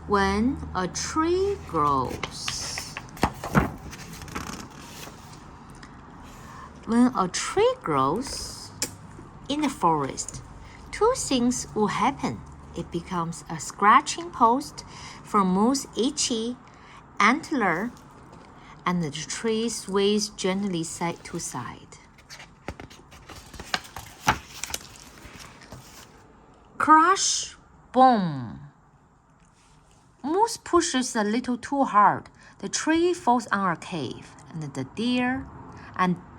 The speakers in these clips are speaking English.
When a tree grows. When a tree grows in the forest, two things will happen. It becomes a scratching post for Moo's itchy antler, and the tree sways gently side to side. Crash, boom. Moose pushes a little too hard. The tree falls on a cave, and the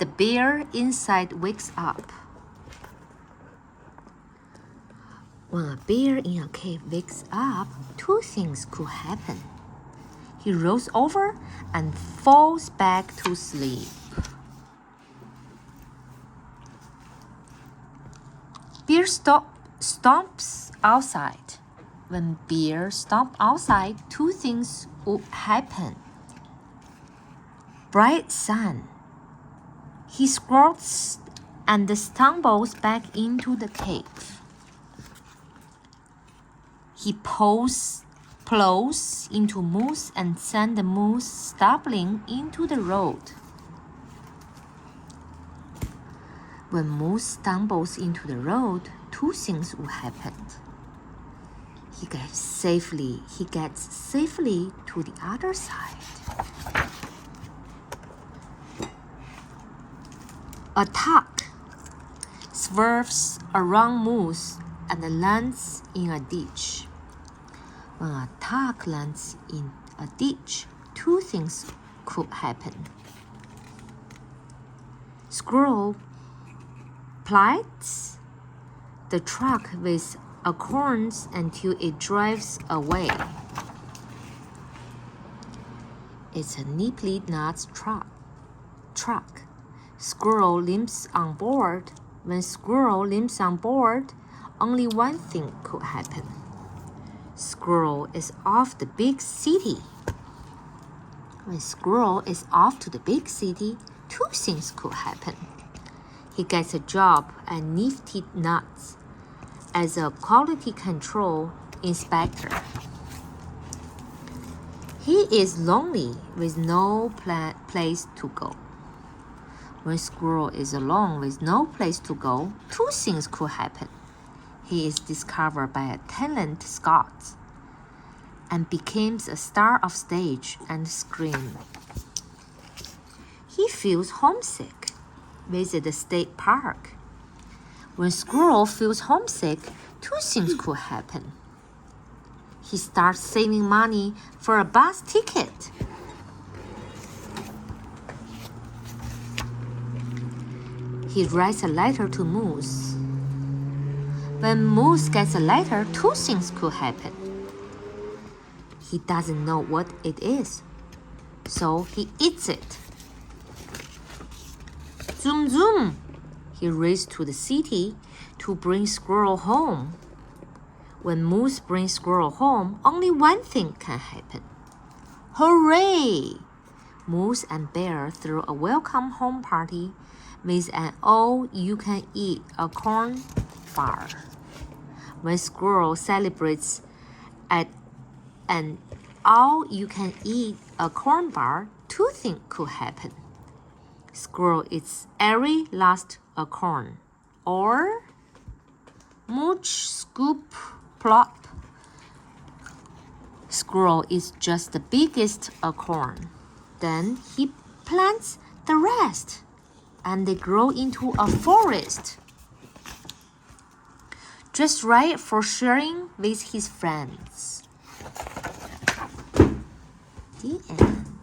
bear inside wakes up. When a bear in a cave wakes up, two things could happen. He rolls over and falls back to sleep. Bear stomps outside. When bear stomps outside, two things would happen. Bright sun. He squirts and stumbles back into the cave. He plows into Moose and sends the Moose stumbling into the road. When Moose stumbles into the road, two things will happen. He gets safely to the other side. A tuck swerves around Moose and lands in a ditch. When a tuck lands in a ditch, two things could happen. Squirrel plies the truck with acorns until it drives away. It's a neatly knotted truck. Squirrel limps on board. When squirrel limps on board, only one thing could happen. Squirrel is off the big city. When squirrel is off to the big city, two things could happen. He gets a job at Nifty Nuts as a quality control inspector. He is lonely with no place to go. When squirrel is alone with no place to go, two things could happen. He is discovered by a talent scout and becomes a star of stage and screen. He feels homesick. Visit the state park. When squirrel feels homesick, two things could happen. He starts saving money for a bus ticket. He writes a letter to Moose. When Moose gets a letter, two things could happen. He doesn't know what it is, so he eats it. Zoom, zoom! He races to the city to bring Squirrel home. When Moose brings Squirrel home, only one thing can happen. Hooray! Moose and Bear throw a welcome home party with an all-you-can-eat acorn bar. When Squirrel celebrates at an all-you-can-eat acorn bar, two things could happen. Squirrel eats every last acorn, or mooch, scoop, plop. Squirrel eats just the biggest acorn. Then he plants the rest, and they grow into a forest. Just right for sharing with his friends. The end.